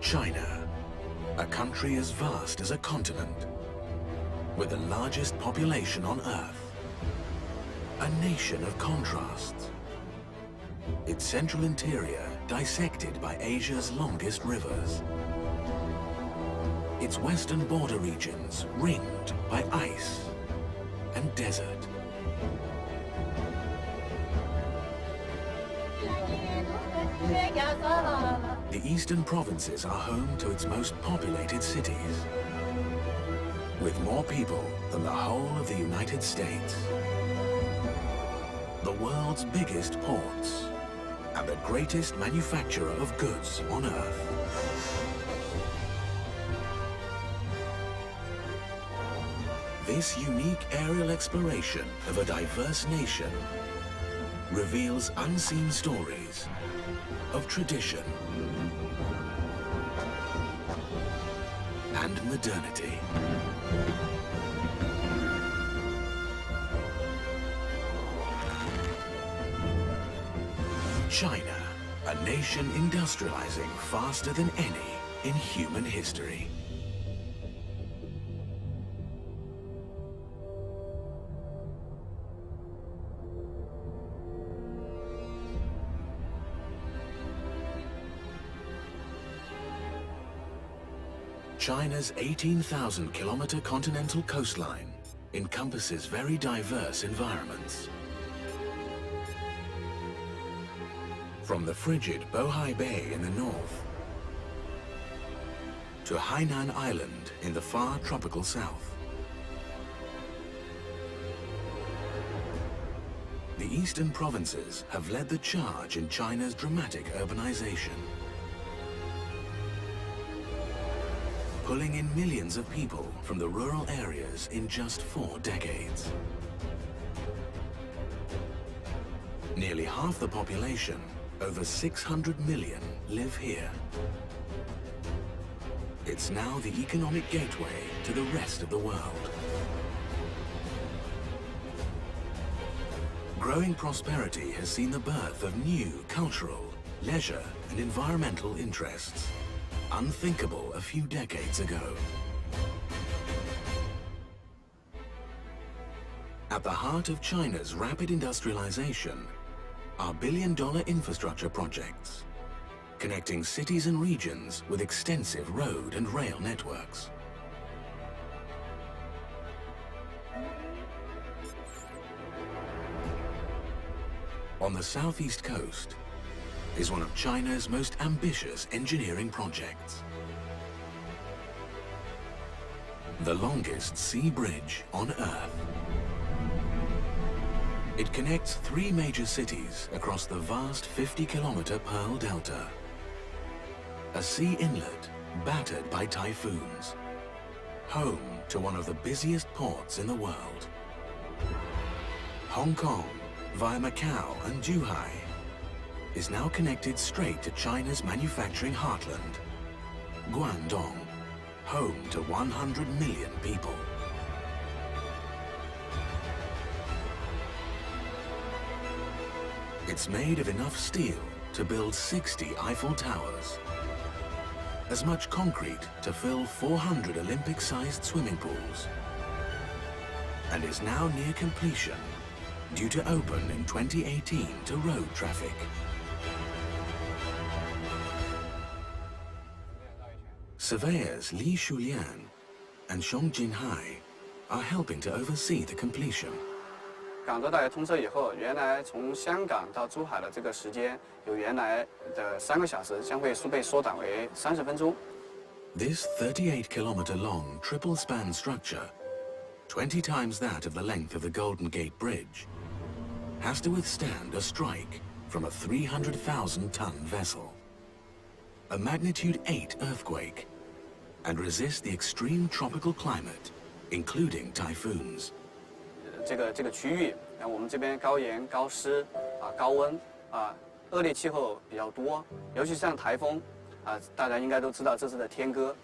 China, a country as vast as a continent, with the largest population on Earth, a nation of contrasts. Its central interior dissected by Asia's longest rivers. Its western border regions ringed by ice and desert. The eastern provinces are home to its most populated cities, with more people than the whole of the United States. The world's biggest ports, and the greatest manufacturer of goods on Earth. This unique aerial exploration of a diverse nation reveals unseen stories of tradition and modernity. China, a nation industrializing faster than any in human history. China's 18,000-kilometer continental coastline encompasses very diverse environments. From the frigid Bohai Bay in the north to Hainan Island in the far tropical south. The eastern provinces have led the charge in China's dramatic urbanization, pulling in millions of people from the rural areas in just 4 decades. Nearly half the population, over 600 million, live here. It's now the economic gateway to the rest of the world. Growing prosperity has seen the birth of new cultural, leisure, and environmental interests, unthinkable a few decades ago. At the heart of China's rapid industrialization are billion-dollar infrastructure projects, connecting cities and regions with extensive road and rail networks. On the southeast coast is one of China's most ambitious engineering projects. The longest sea bridge on Earth. It connects 3 major cities across the vast 50-kilometer Pearl Delta. A sea inlet battered by typhoons, home to one of the busiest ports in the world. Hong Kong, via Macau and Zhuhai, is now connected straight to China's manufacturing heartland, Guangdong, home to 100 million people. It's made of enough steel to build 60 Eiffel Towers, as much concrete to fill 400 Olympic-sized swimming pools, and is now near completion, due to open in 2018 to road traffic. Surveyors Li Shulian and Xiong Jinhai are helping to oversee the completion. 广州大学通车以后，原来从香港到珠海的这个时间，由原来的3个小时将会被缩短为30分钟。This 38-kilometer-long triple-span structure, 20 times that of the length of the Golden Gate Bridge, has to withstand a strike from a 300,000-ton vessel, a magnitude 8 earthquake, and resist the extreme tropical climate, including typhoons. 这个区域，我们这边高盐、高湿高温恶劣气候比较多，尤其像台风大家应该都知道这次的天鸽。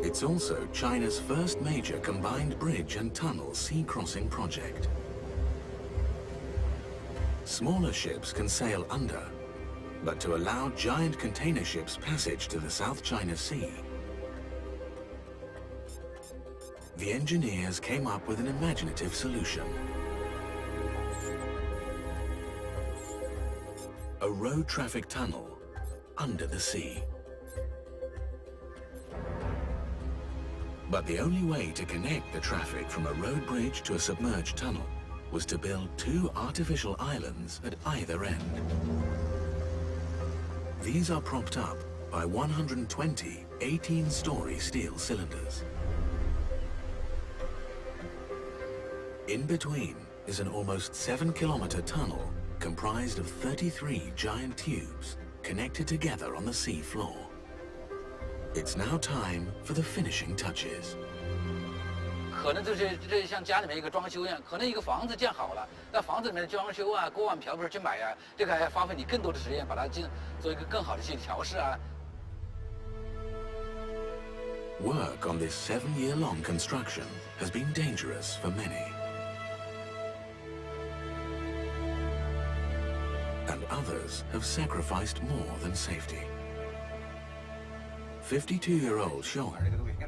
It's also China's first major combined bridge and tunnel sea crossing project. Smaller ships can sail under, but to allow giant container ships passage to the South China Sea. The engineers came up with an imaginative solution. A road traffic tunnel under the sea. But the only way to connect the traffic from a road bridge to a submerged tunnel was to build 2 artificial islands at either end. These are propped up by 120 18-story steel cylinders. In between is an almost 7-kilometer tunnel comprised of 33 giant tubes connected together on the sea floor. It's now time for the finishing touches. 可能这像家里面一个装修一样，可能一个房子建好了，那房子里面的装修啊、锅碗瓢盆去买啊，这个还要花费你更多的时间，把它做一个更好的去调试啊。Work on this 7-year-long construction has been dangerous for many. And others have sacrificed more than safety. 52-year-old Sean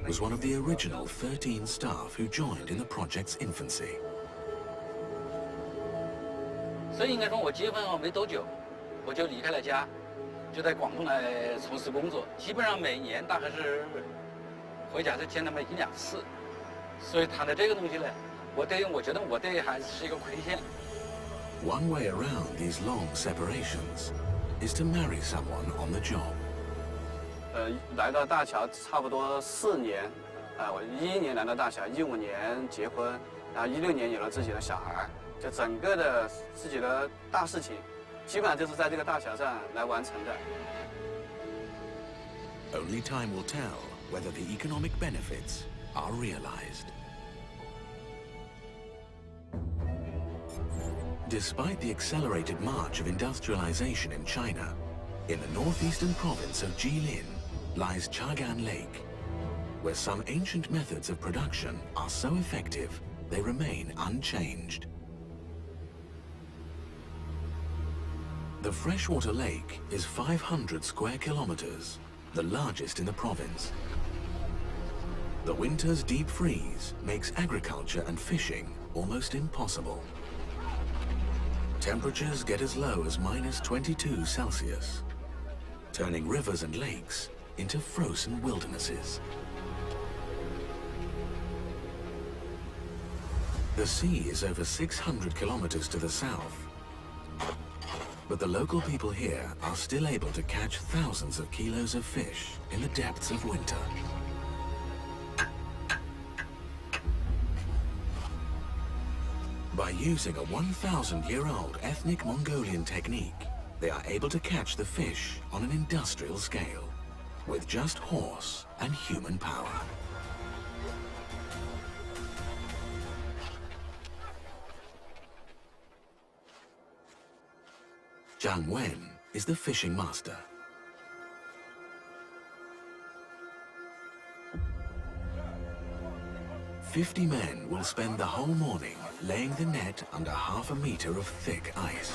was one of the original 13 staff who joined in the project's infancy. 所以应该说，我结婚后没多久，我就离开了家，就在广东来从事工作。基本上每年大概是回家是见他们1-2次，所以谈到这个东西呢，我觉得我对孩子是一个亏欠。One way around these long separations is to marry someone on the job. 来到大桥差不多4年，我11年来到大桥，15年结婚，然后16年有了自己的小孩，就整个的自己的大事情，基本上就是在这个大桥上来完成的。Only time will tell whether the economic benefits are realized. Despite the accelerated march of industrialization in China, in the northeastern province of Jilin lies Chagan Lake, where some ancient methods of production are so effective they remain unchanged. The freshwater lake is 500 square kilometers, the largest in the province. The winter's deep freeze makes agriculture and fishing almost impossible. Temperatures get as low as -22 Celsius, turning rivers and lakes into frozen wildernesses. The sea is over 600 kilometers to the south, but the local people here are still able to catch thousands of kilos of fish in the depths of winter. By using a 1,000-year-old ethnic Mongolian technique, they are able to catch the fish on an industrial scale, with just horse and human power. Zhang Wen is the fishing master. "50 men will spend the whole morning laying the net under half a meter of thick ice."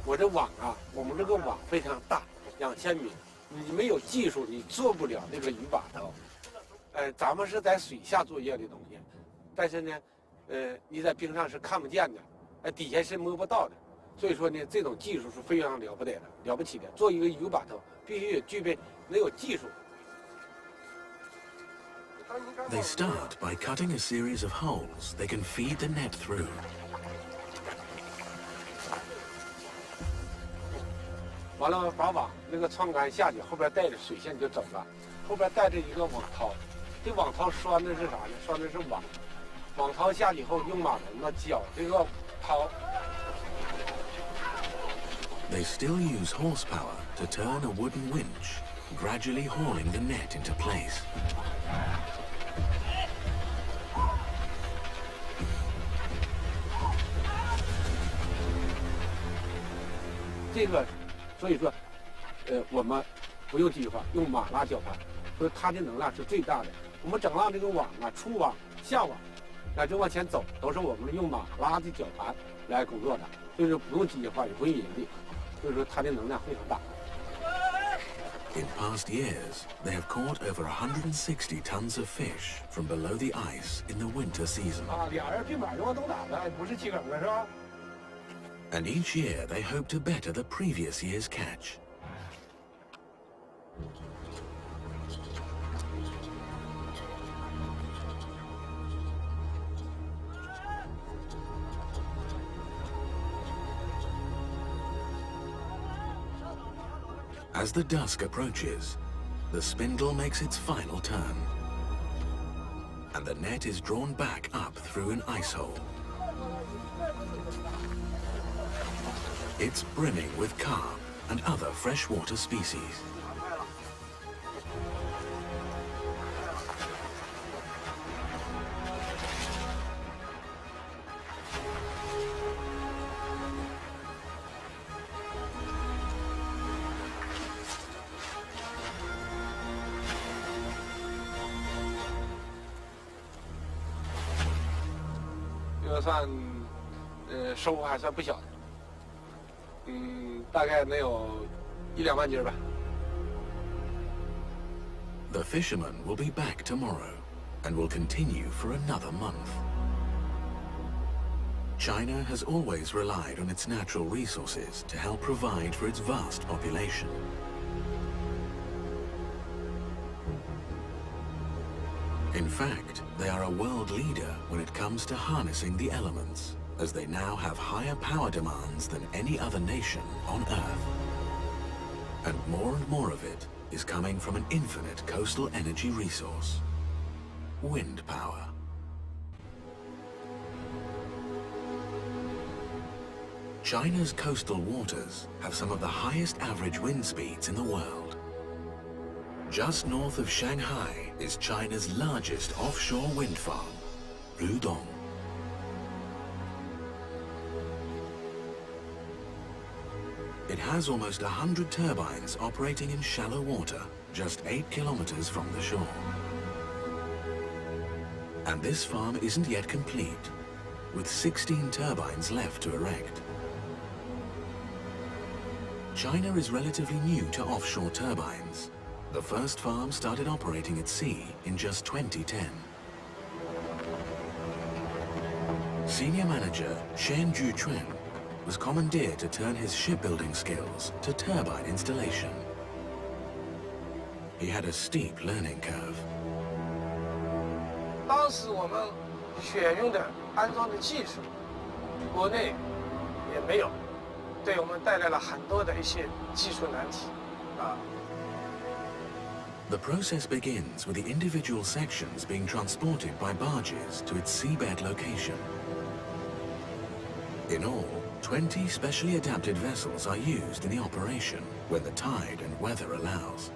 我这网啊，我们这个网非常大，2000米，你没有技术，你做不了那个鱼把头。咱们是在水下作业的东西，但是呢，你在冰上是看不见的，底下是摸不到的，所以说呢，这种技术是非常了不得的、了不起的。做一个鱼把头，必须具备能有技术。 They start by cutting a series of holes they can feed the net through. 完了，把网那个窗杆下去，后边带着水线就走了，后边带着一个网套，这网套拴的是啥呢？拴的是网，网套下去以后用马轮子绞这个套。 They still use horsepower to turn a wooden winch, gradually hauling the net into place. 这个，所以说，我们不用计划，用马拉绞盘，所以它的能量是最大的。我们整浪这个网啊，出网、下网，就往前走，都是我们用马拉的绞盘。来工作的，所以说不用机械化，也不用人力，所以说它的能量非常大。In past years, they have caught over 160 tons of fish from below the ice in the winter season. 啊，俩人平板儿都打的，不是气梗了是吧？ And each year they hope to better the previous year's catch. As the dusk approaches, the spindle makes its final turn, and the net is drawn back up through an ice hole. It's brimming with carp and other freshwater species.这个算，收获还算不小的，大概能有1、2万斤吧。The fishermen will be back tomorrow and will continue for another month. China has always relied on its natural resources to help provide for its vast population. In fact, they are a world leader when it comes to harnessing the elements, as they now have higher power demands than any other nation on Earth. And more of it is coming from an infinite coastal energy resource: wind power. China's coastal waters have some of the highest average wind speeds in the world. Just north of Shanghai is China's largest offshore wind farm, Rudong. It has almost 100 turbines operating in shallow water, just 8 kilometers from the shore. And this farm isn't yet complete, with 16 turbines left to erect. China is relatively new to offshore turbines. The first farm started operating at sea in just 2010. Senior manager Shen Juquan was commandeered to turn his shipbuilding skills to turbine installation. He had a steep learning curve. 当时我们选用的安装的技术，国内也没有，对我们带来了很多的一些技术难题，啊。 The process begins with the individual sections being transported by barges to its seabed location. In all, 20 specially adapted vessels are used in the operation when the tide and weather allows.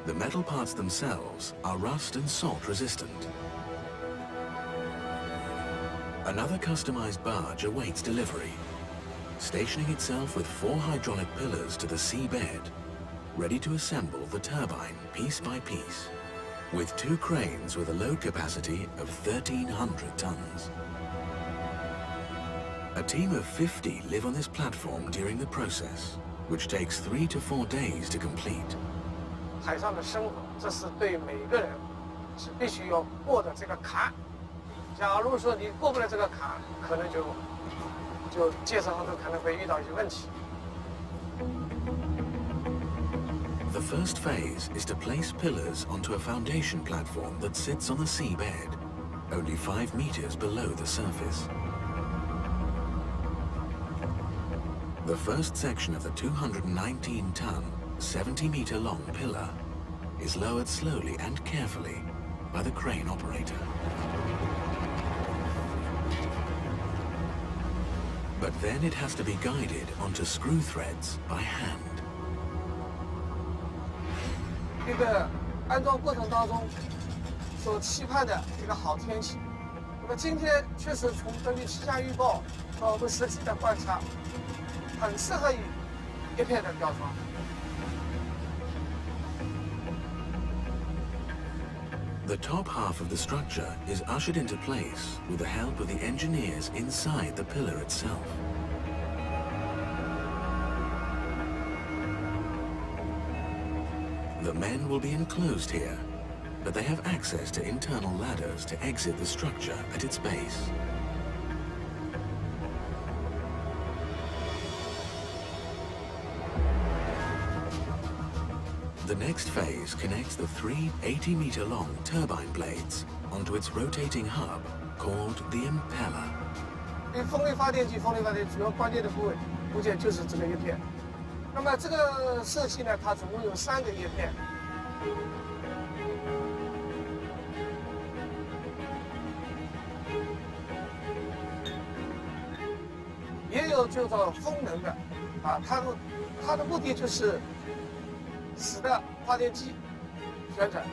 The metal parts themselves are rust and salt resistant. Another customized barge awaits delivery, stationing itself with 4 hydraulic pillars to the seabed, ready to assemble the turbine piece by piece, with 2 cranes with a load capacity of 1,300 tons. A team of 50 live on this platform during the process, which takes 3 to 4 days to complete. 海上的生活，这是对每个人是必须要过的这个坎。假如说你过不了这个坎，可能就建设当中可能会遇到一些问题。 The first phase is to place pillars onto a foundation platform that sits on the seabed, only 5 meters below the surface. The first section of the 219-ton, 70-meter-long pillar is lowered slowly and carefully by the crane operator. But then it has to be guided onto screw threads by hand. 这个安装过程当中所期盼的一个好天气，那么今天确实从根据气象预报和我们实际的观察，很适合于叶片的吊装。The top half of the structure is ushered into place with the help of the engineers inside the pillar itself. The men will be enclosed here, but they have access to internal ladders to exit the structure at its base. The next phase connects the three 80-meter-long turbine blades onto its rotating hub called the impeller. 风力发电机主要关键的部件就是这个叶片。那么这个设计呢，它总共有3个叶片。也有就叫风能的，它的目的就是使得发电机旋转。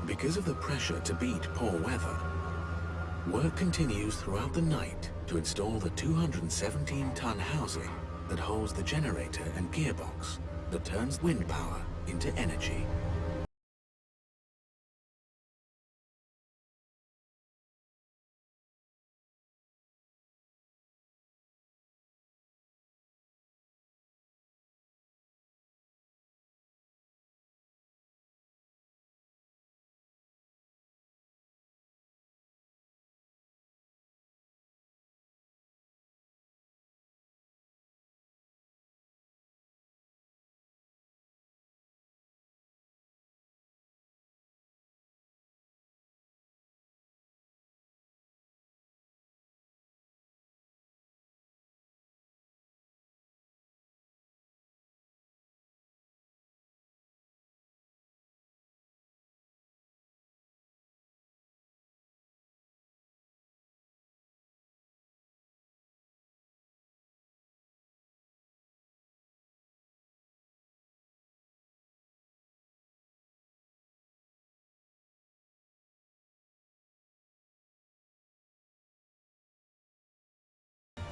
Because of the pressure to beat poor weather, work continues throughout the night to install the 217-ton housing that holds the generator and gearbox that turns wind power into energy.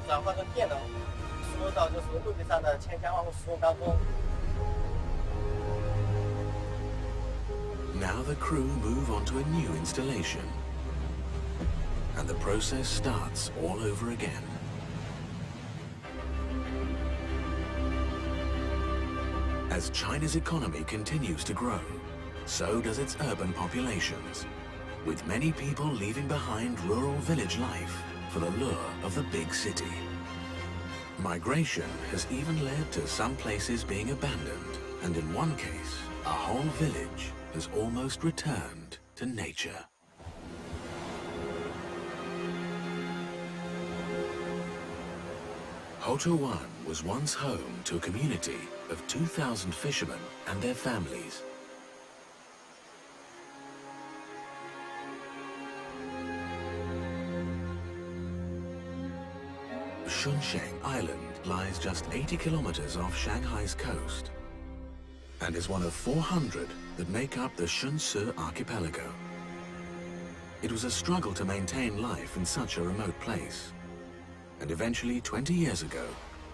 Now the crew move on to a new installation, and the process starts all over again. As China's economy continues to grow, so does its urban populations, with many people leaving behind rural village life for the lure of the big city. Migration has even led to some places being abandoned, and in one case, a whole village has almost returned to nature. Hoto One was once home to a community of 2,000 fishermen and their families. Shunsheng Island lies just 80 kilometers off Shanghai's coast and is one of 400 that make up the Shunsi archipelago. It was a struggle to maintain life in such a remote place, and eventually 20 years ago,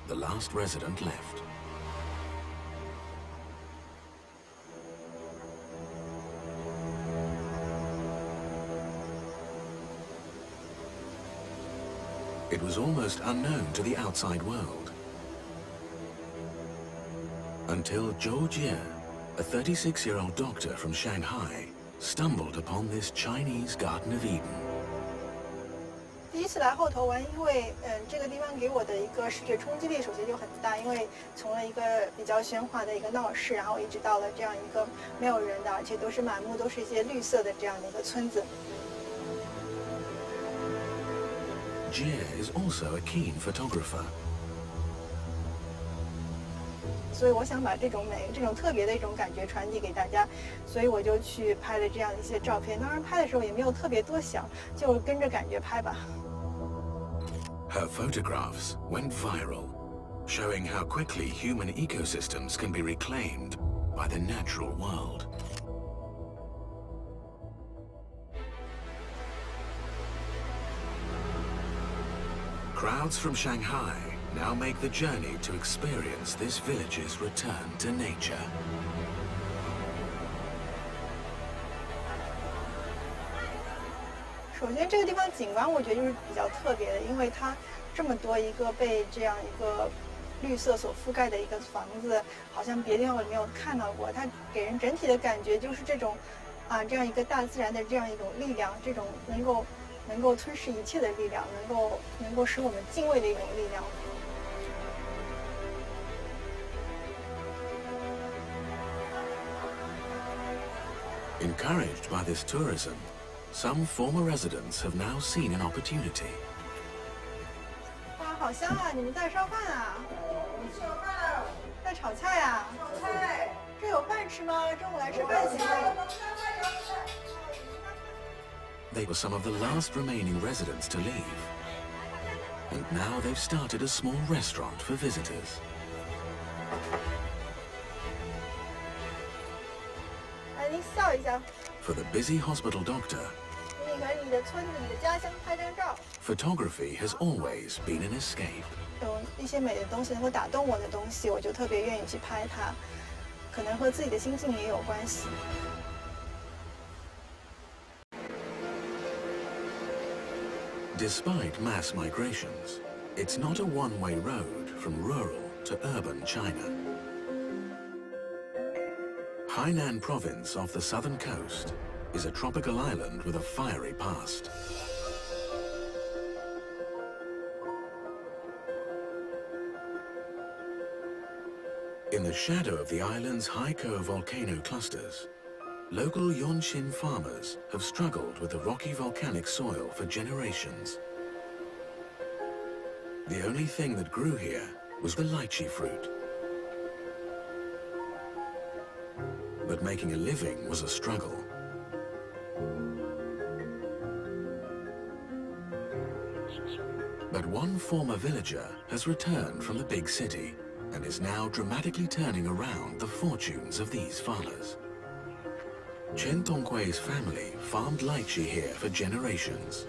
the last resident left. It was almost unknown to the outside world, until Zhou Jie, a 36-year-old doctor from Shanghai, stumbled upon this Chinese Garden of Eden. 第一次来后头湾，因为这个地方给我的一个视觉冲击力首先就很大，因为从了一个比较喧哗的一个闹市，然后一直到了这样一个没有人的，而且都是满目都是一些绿色的这样的一个村子。Jie is also a keen photographer. 所以我想把这种美、这种特别的一种感觉传递给大家，所以我就去拍了这样一些照片。当然拍的时候也没有特别多想，就跟着感觉拍吧。Her photographs went viral, showing how quickly human ecosystems can be reclaimed by the natural world. Crowds from Shanghai now make the journey to experience this village's return to nature. 首先，这个地方景观我觉得就是比较特别的，因为它这么多一个被这样一个绿色所覆盖的一个房子，好像别的地方我没有看到过。它给人整体的感觉就是这种，这样一个大自然的这样一种力量，这种能够吞噬一切的力量，能够使我们敬畏的一种力量。Encouraged by this tourism, some former residents have now seen an opportunity. 哇，好香啊！你们在烧饭啊？烧饭。在炒菜啊？炒菜。这有饭吃吗？中午来吃饭行吗？ They were some of the last remaining residents to leave. And now they've started a small restaurant for visitors. 来，您笑一下。 For the busy hospital doctor, 给你和你的村子、你的家乡拍张照。 photography has always been an escape. 有一些美的东西能够打动我的东西，我就特别愿意去拍它，可能和自己的心境也有关系。 Despite mass migrations, it's not a one-way road from rural to urban China. Hainan province off the southern coast is a tropical island with a fiery past. In the shadow of the island's Haikou volcano clusters, local Yongqin farmers have struggled with the rocky volcanic soil for generations. The only thing that grew here was the lychee fruit. But making a living was a struggle. But one former villager has returned from the big city and is now dramatically turning around the fortunes of these farmers. Chen Tongkui's family farmed lychee here for generations,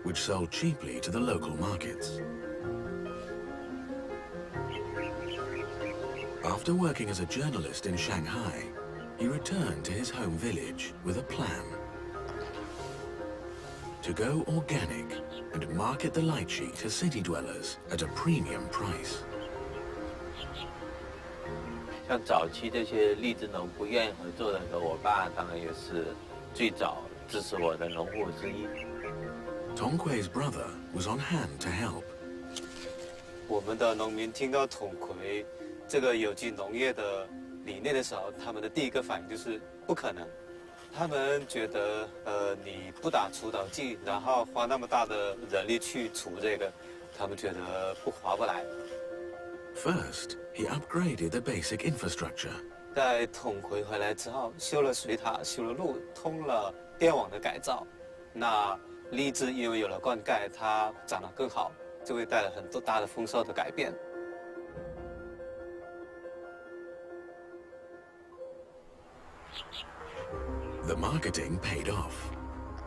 which sold cheaply to the local markets. After working as a journalist in Shanghai, he returned to his home village with a plan: to go organic and market the lychee to city dwellers at a premium price. 像早期这些荔枝农不愿意合作的时候，我爸当然也是最早支持我的农户之一。Tongkui's brother was on hand to help. 我们的农民听到统魁这个有机农业的理念的时候，他们的第一个反应就是不可能。他们觉得，你不打除草剂，然后花那么大的人力去除这个，他们觉得不划不来。 First, he upgraded the basic infrastructure. 在统魁回来之后，修了水塔，修了路，通了电网的改造。那荔枝因为有了灌溉，它长得更好，就会带来很多大的丰收的改变。 The marketing paid off.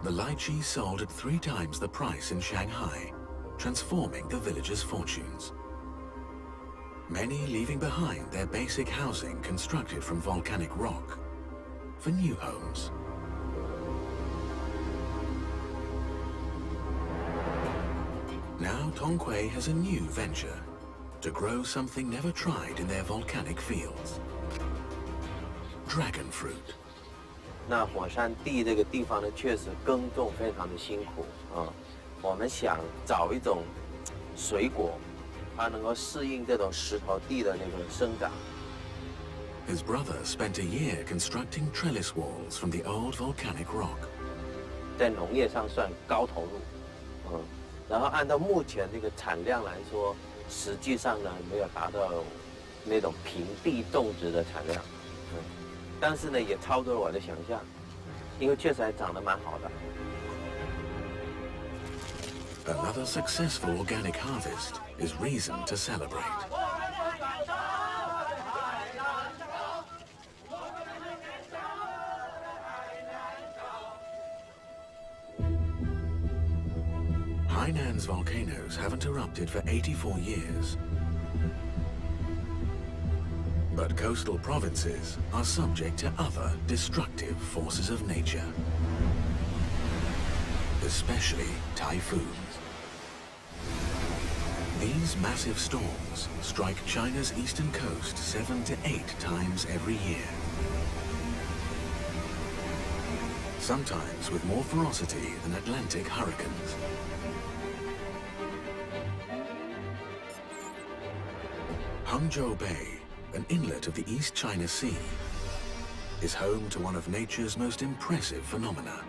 The lychee sold at 3 times the price in Shanghai, transforming the villagers' fortunes. Many leaving behind their basic housing constructed from volcanic rock for new homes. Now Tongkui has a new venture: to grow something never tried in their volcanic fields. Dragon fruit. 那火山地这个地方呢，确实耕种非常的辛苦啊。我们想找一种水果，它能够适应这种石头地的那个生长。 His brother spent a year constructing trellis walls from the old volcanic rock. 在农业上算高投入，然后按照目前这个产量来说，实际上呢没有达到那种平地种植的产量，但是呢也超出了我的想象，因为确实还长得蛮好的。Another successful organic harvest is reason to celebrate. Hainan's volcanoes haven't erupted for 84 years. But coastal provinces are subject to other destructive forces of nature, especially typhoons. These massive storms strike China's eastern coast 7 to 8 times every year. Sometimes with more ferocity than Atlantic hurricanes. Hangzhou Bay, an inlet of the East China Sea, is home to one of nature's most impressive phenomena.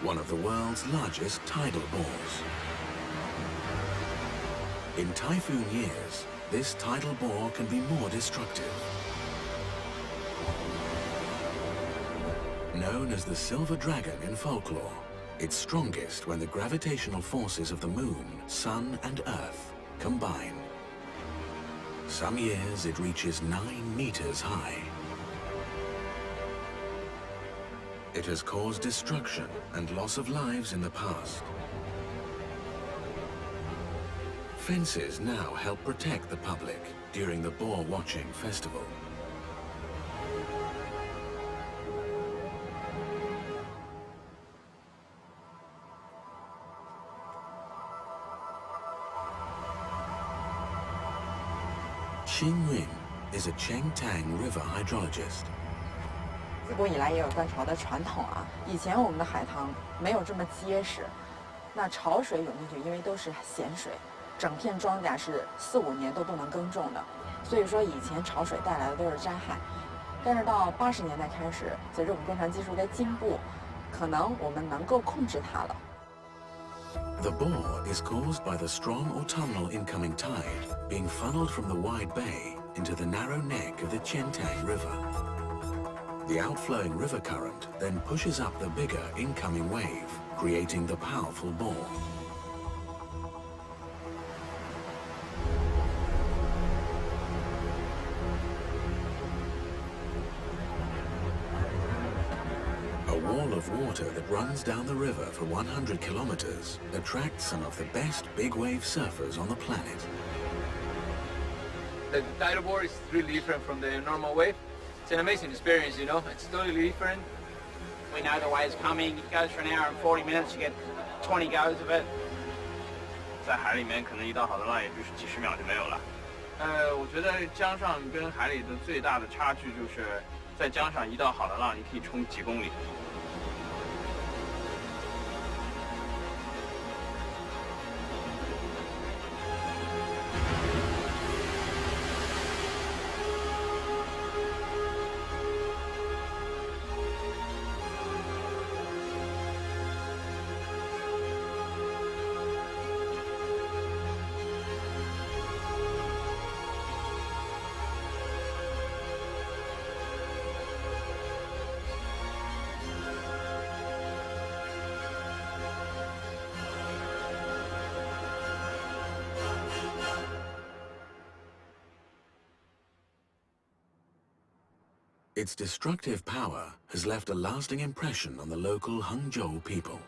One of the world's largest tidal bores. In typhoon years, this tidal bore can be more destructive. Known as the Silver Dragon in folklore, it's strongest when the gravitational forces of the moon, sun, and earth combine. Some years it reaches 9 meters high. It has caused destruction and loss of lives in the past. Fences now help protect the public during the boar watching festival. Xing Yun is a Chengtang river hydrologist. 自古以来也有断潮的传统啊。以前我们的海塘没有这么结实，那潮水涌进去，因为都是咸水，整片庄稼是4、5年都不能耕种的。所以说以前潮水带来的都是灾害。但是到80年代开始，随着我们工程技术的进步，可能我们能够控制它了。 The bore is caused by the strong autumnal incoming tide being funneled from the wide bay into the narrow neck of the Chengtang River. The outflowing river current then pushes up the bigger incoming wave, creating the powerful bore. A wall of water that runs down the river for 100 kilometers attracts some of the best big wave surfers on the planet. The tidal bore is really different from the normal wave. It's an amazing experience, you know. It's totally different. We know the wave's coming. It goes for an hour and 40 minutes. You get 20 goes of it. 在海里面，可能一道好的浪，也就是几十秒就没有了。我觉得江上跟海里的最大的差距就是，在江上一道好的浪，你可以冲几公里。 Its destructive power has left a lasting impression on the local Hangzhou people.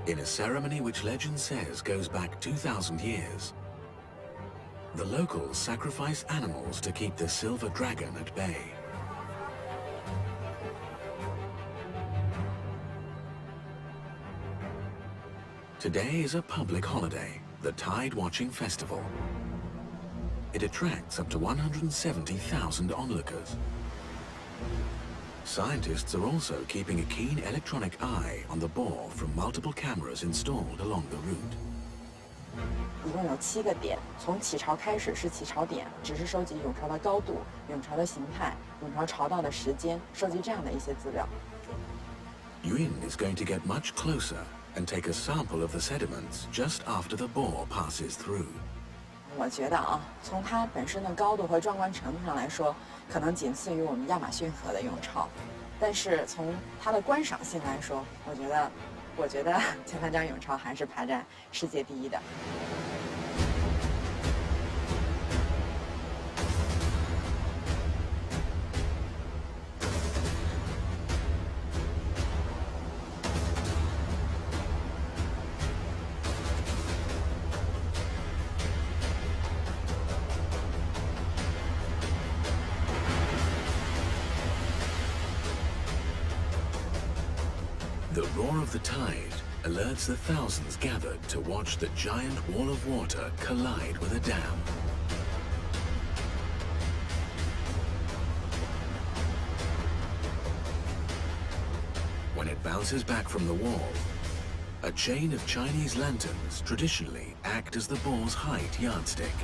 In a ceremony which legend says goes back 2,000 years, the locals sacrifice animals to keep the silver dragon at bay. Today is a public holiday, the Tide Watching Festival. It attracts up to 170,000 onlookers. Scientists are also keeping a keen electronic eye on the bore from multiple cameras installed along the route. 一共有7个点，从起潮开始是起潮点，只是收集涌潮的高度、涌潮的形态、涌潮潮道的时间，收集这样的一些资料。Yun is going to get much closer and take a sample of the sediments just after the bore passes through. 我觉得啊，从它本身的高度和壮观程度上来说，可能仅次于我们亚马逊河的涌潮，但是从它的观赏性来说，我觉得钱塘江涌潮还是排在世界第一的。The roar of the tide alerts the thousands gathered to watch the giant wall of water collide with a dam. When it bounces back from the wall, a chain of Chinese lanterns traditionally act as the ball's height yardstick.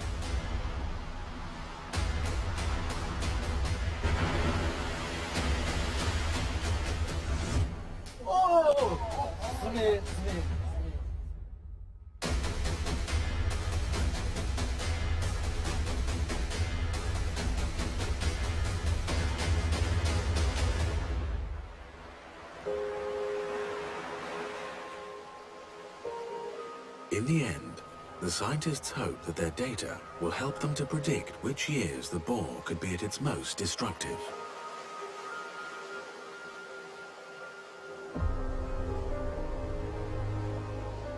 In the end, the scientists hope that their data will help them to predict which years the bore could be at its most destructive.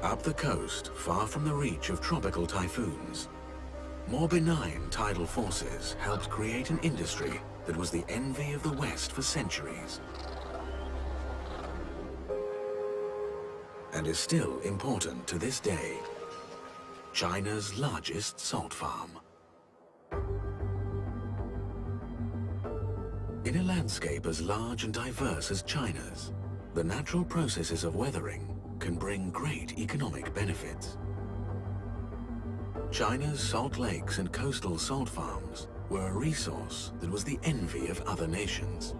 Up the coast, far from the reach of tropical typhoons, more benign tidal forces helped create an industry that was the envy of the West for centuries, and is still important to this day. China's largest salt farm. In a landscape as large and diverse as China's, the natural processes of weathering can bring great economic benefits. China's salt lakes and coastal salt farms were a resource that was the envy of other nations.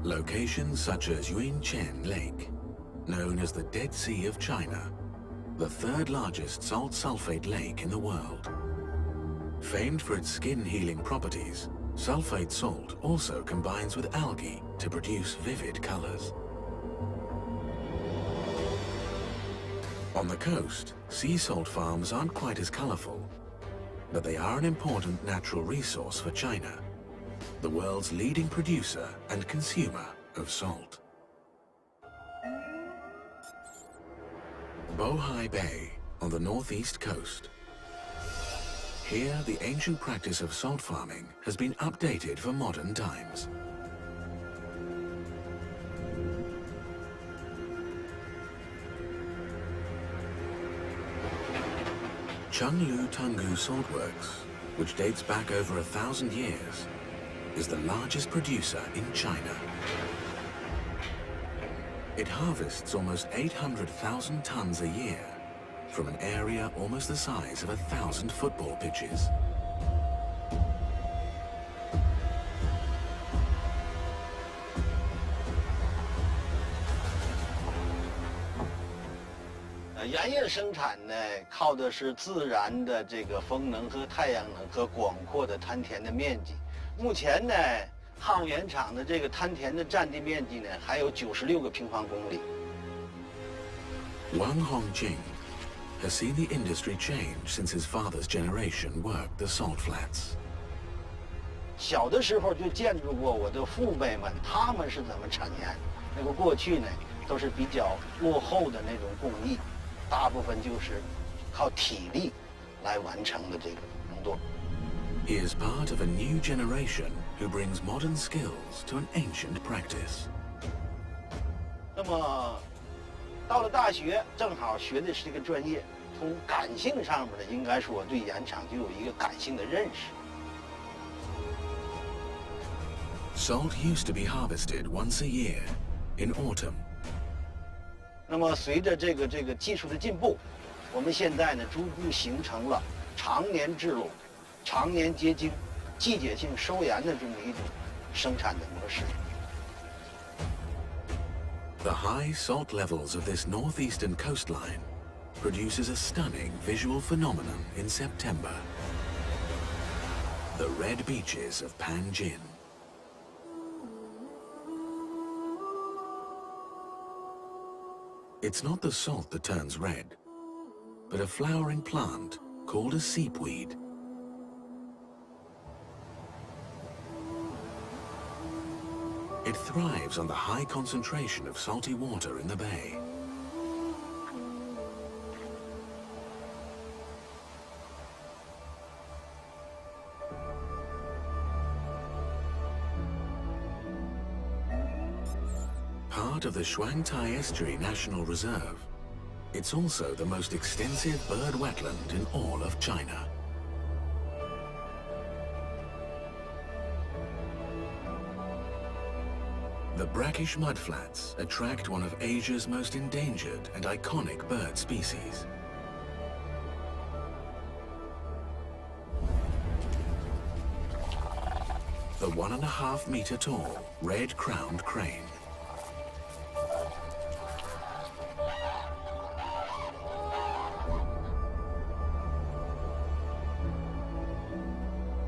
Locations such as Yunqian Lake, known as the Dead Sea of China, the third largest salt sulfate lake in the world. Famed for its skin-healing properties, sulfate salt also combines with algae to produce vivid colors. On the coast, sea salt farms aren't quite as colorful, but they are an important natural resource for China, the world's leading producer and consumer of salt. Bohai Bay on the northeast coast. Here, the ancient practice of salt farming has been updated for modern times. Chenglu Tenggu Salt Works, which dates back over 1,000 years, is the largest producer in China. It harvests almost 800,000 tons a year from an area almost the size of 1,000 football pitches.「原叶生产呢，靠的是自然的这个风能和太阳能和广阔的滩田的面积。目前呢，汉原厂的这个滩田的占地面积呢，还有96个平方公里。Wang Hongjing has seen the industry change since his father's generation worked the salt flats. 小的时候就见着过我的父辈们，他们是怎么产盐。那个过去呢，都是比较落后的那种工艺，大部分就是靠体力来完成的这个工作。He is part of a new generation who brings modern skills to an ancient practice. 那么，到了大学，正好学的是这个专业，从感性上面呢，应该说我对盐场就有一个感性的认识。Salt used to be harvested once a year, in autumn. 那么随着这个技术的进步，我们现在呢逐步形成了常年制垄、常年结晶、季节性收盐的这么一种生产的模式。The high salt levels of this northeastern coastline produces a stunning visual phenomenon in September. The red beaches of Panjin. It's not the salt that turns red, but a flowering plant called a seepweed. It thrives on the high concentration of salty water in the bay. Part of the Shuangtai Estuary National Reserve, it's also the most extensive bird wetland in all of China. The brackish mudflats attract one of Asia's most endangered and iconic bird species. The 1.5 meter tall red-crowned crane.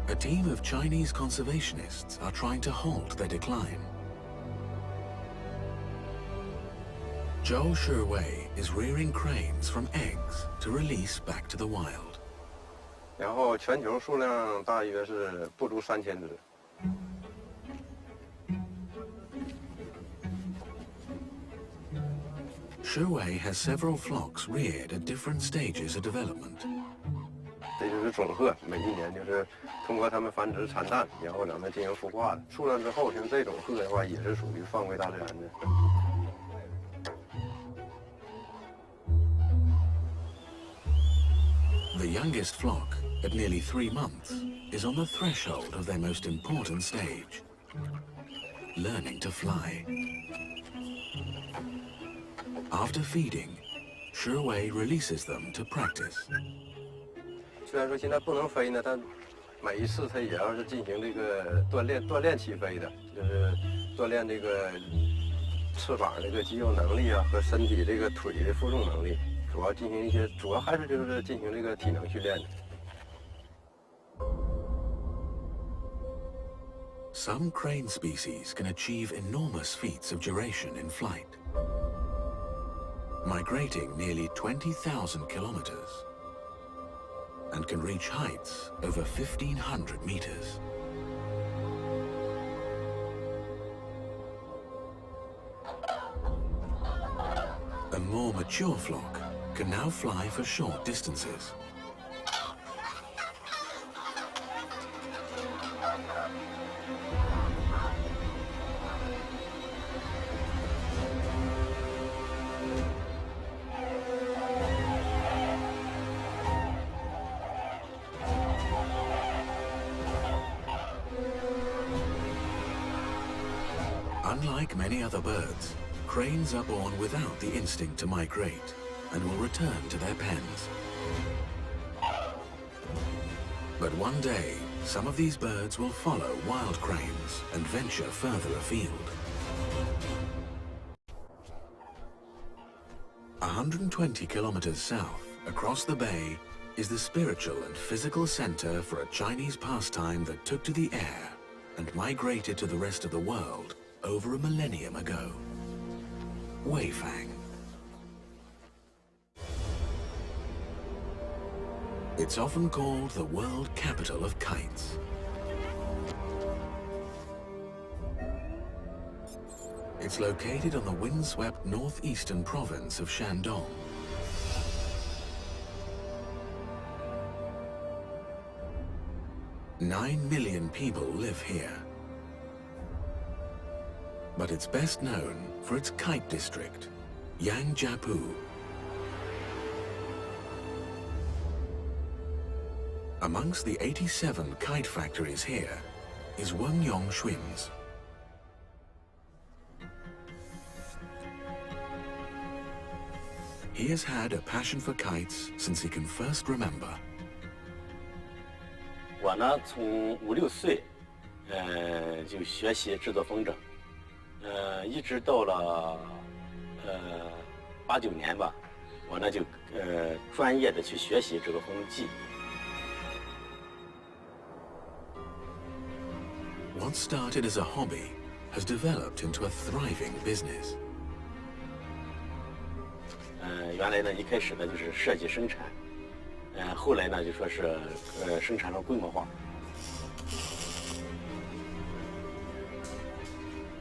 A team of Chinese conservationists are trying to halt their decline. Zhou Shiwei is rearing cranes from eggs to release back to the wild. 然后全球数量大约是不足3000只。Shiwei has several flocks reared at different stages of development. 这就是种鹤，每一年就是通过它们繁殖产蛋，然后咱们进行孵化的。出来之后，像这种鹤的话，也是属于放归大自然的。 The youngest flock, at nearly 3 months, is on the threshold of their most important stage, learning to fly. After feeding, Shiwei releases them to practice. 虽然说现在不能飞呢，但每一次它也要是进行这个锻炼起飞的，就是锻炼这个翅膀这个肌肉能力啊和身体这个腿的负重能力。 主要进行一些，主要还是就是进行这个体能训练的。 Some crane species can achieve enormous feats of duration in flight, migrating nearly 20,000 kilometers, and can reach heights over 1,500 meters. A more mature flock can now fly for short distances. Unlike many other birds, cranes are born without the instinct to migrate and will return to their pens. But one day, some of these birds will follow wild cranes and venture further afield. 120 kilometers south, across the bay, is the spiritual and physical center for a Chinese pastime that took to the air and migrated to the rest of the world over a millennium ago. Weifang. It's often called the world capital of kites. It's located on the windswept northeastern province of Shandong. Nine million people live here. But it's best known for its kite district, Yangjiapu. Amongst the 87 kite factories here is Wengyong Schwin's. He has had a passion for kites since he can first remember. 我呢，从5、6岁，就学习制作风筝，一直到了8、9年吧，我呢就专业的去学习这个风技。What started as a hobby has developed into a thriving business. 原来呢一开始呢就是设计生产，后来呢就说是生产成规模化。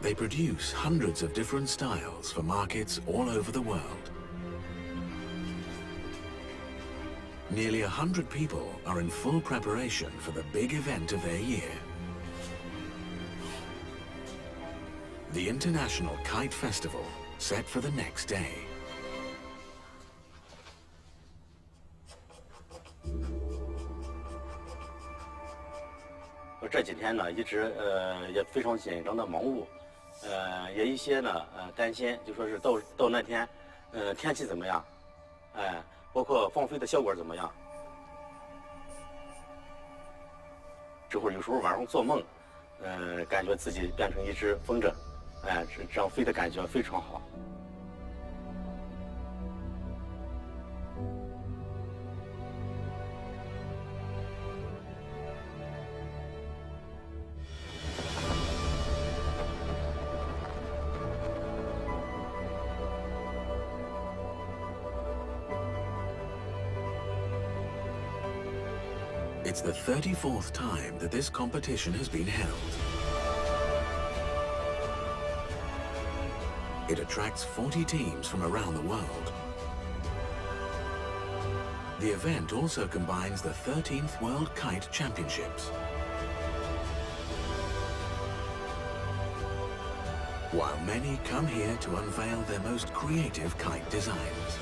They produce hundreds of different styles for markets all over the world. Nearly 100 people are in full preparation for the big event of their year. The International Kite Festival, set for the next day. 我这几天呢，一直也非常紧张的忙碌，也一些呢担心，就说是到那天，天气怎么样，包括放飞的效果怎么样。这会儿有时候晚上做梦，感觉自己变成一只风筝，这样飞的感觉非常好。It's the 34th time that this competition has been held. It attracts 40 teams from around the world. The event also combines the 13th World Kite Championships. While many come here to unveil their most creative kite designs.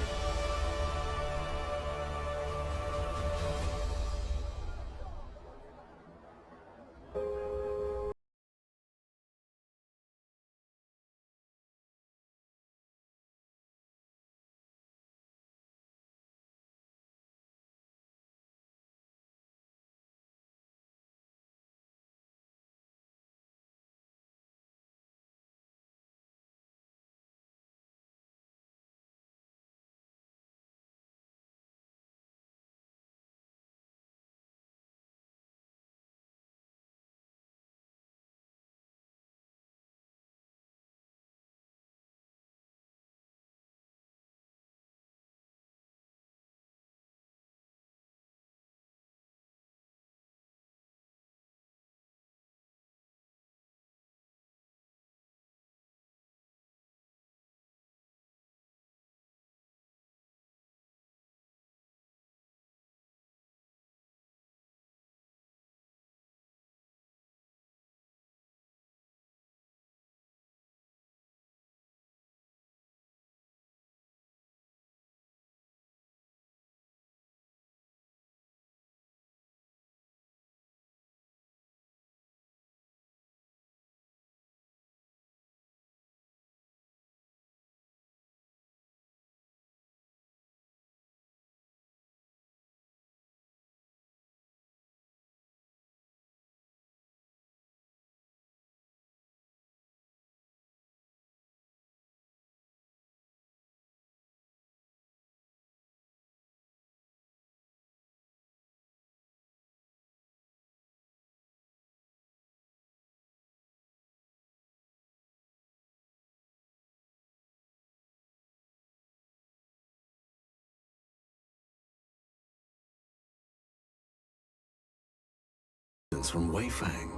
From Weifang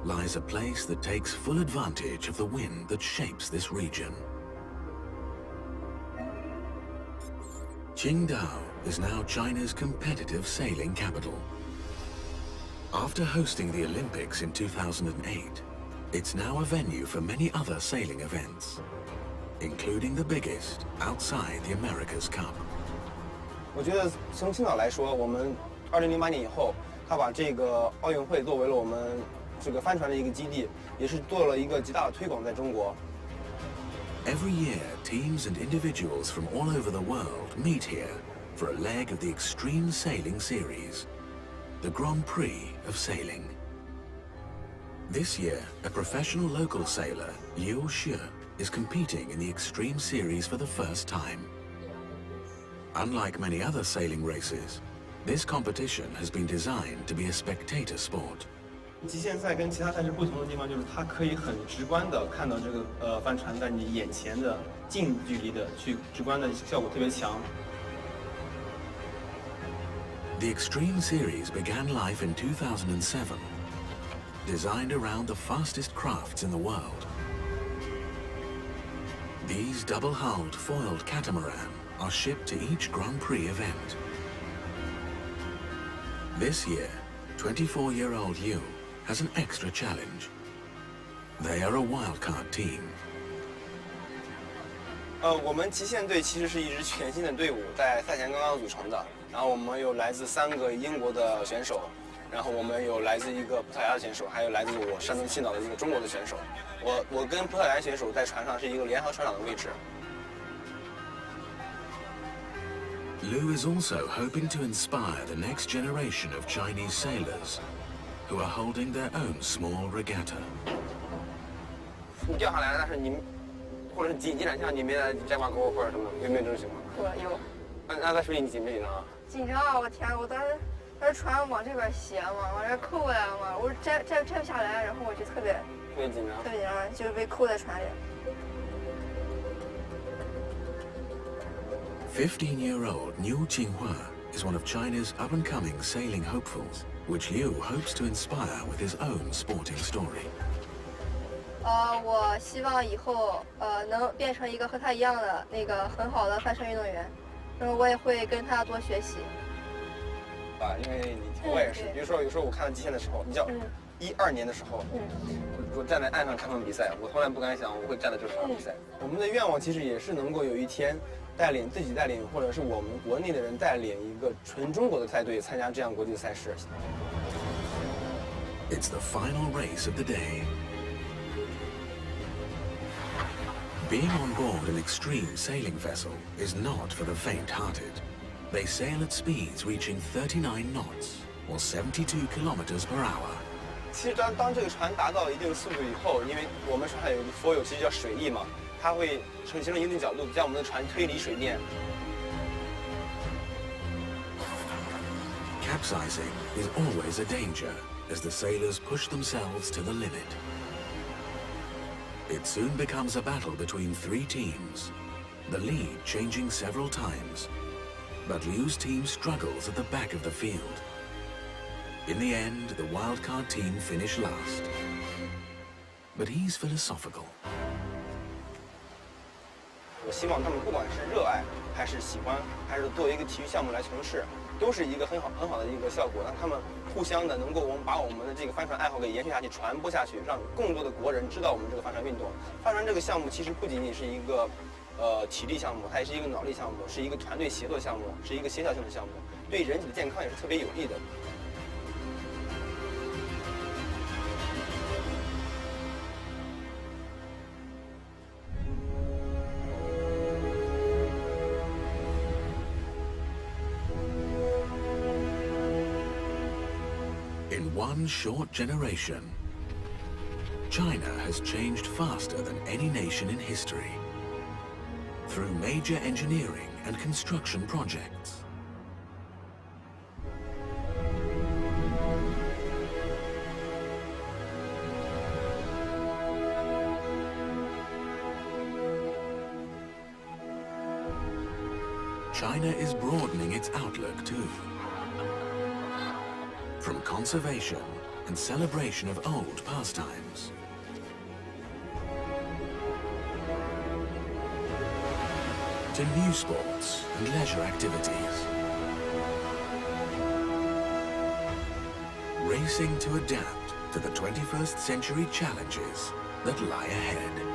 lies a place that takes full advantage of the wind that shapes this region. Qingdao is now China's competitive sailing capital. After hosting the Olympics in 2008, it's now a venue for many other sailing events, including the biggest outside the America's Cup. 我觉得从青岛来说，我们2008年以后，他把这个奥运会作为了我们这个帆船的一个基地，也是做了一个极大的推广在中国。Every year, teams and individuals from all over the world meet here for a leg of the Extreme Sailing Series, the Grand Prix of sailing. This year, a professional local sailor, Liu Xue, is competing in the Extreme Series for the first time. Unlike many other sailing races, this competition has been designed to be a spectator sport. 极限赛跟其他赛事不同的地方就是它可以很直观的看到这个帆船在你眼前的近距离的去直观的效果特别强。The Extreme Series began life in 2007, designed around the fastest crafts in the world. These double-hulled foiled catamaran are shipped to each Grand Prix event. This year, 24-year-old Yu has an extra challenge. They are a wildcard team. 我们极限队其实是一支全新的队伍，在赛前刚刚组成的。然后我们有来自3个英国的选手，然后我们有来自一个葡萄牙的选手，还有来自我山东青岛的一个中国的选手。我跟葡萄牙选手在船上是一个联合船长的位置。Liu is also hoping to inspire the next generation of Chinese sailors who are holding their own small regatta. 你掉下来，但是你，或者是几两下你没来摘挂钩或者什么，有没有这种情况？有。那在水里你紧不紧张啊？紧张啊！我天，我当时船往这边斜嘛，往这扣过来嘛，我摘不下来，然后我就特别紧张，特别紧张，就是被扣在船里。15-year-old Niu Qinghua is one of China's up-and-coming sailing hopefuls, which Liu hopes to inspire with his own sporting story. 我希望以后能变成一个和他一样的那个很好的帆船运动员，然后我也会跟他多学习。因为我也是，比如说有时候我看到极限的时候，你叫12年的时候，我站在岸上看他们比赛，我从来不敢想我会站在这场比赛。我们的愿望其实也是能够有一天自己带领，或者是我们国内的人带领一个纯中国的赛队参加这样国际赛事。It's the final race of the day. Being on board an extreme sailing vessel is not for the faint-hearted. They sail at speeds reaching 39 knots, or 72 kilometers per hour. 其实当这个船达到一定速度以后，因为我们船上有一个浮有，其实叫水力嘛，它会形成一定角度，将我们的船推离水面。Capsizing is always a danger as the sailors push themselves to the limit. It soon becomes a battle between 3 teams, the lead changing several times. But Liu's team struggles at the back of the field. In the end, the wildcard team finish last. But he's philosophical. 我希望他们不管是热爱，还是喜欢，还是作为一个体育项目来从事，都是一个很好的一个效果。让他们互相的能够把我们的这个帆船爱好给延续下去、传播下去，让更多的国人知道我们这个帆船运动。帆船这个项目其实不仅仅是一个体力项目，它也是一个脑力项目，是一个团队协作项目，是一个协调性的项目，对人体的健康也是特别有益的。In one short generation, China has changed faster than any nation in history. Through major engineering and construction projects. China is broadening its outlook too. From conservation and celebration of old pastimes, to new sports and leisure activities. Racing to adapt to the 21st century challenges that lie ahead.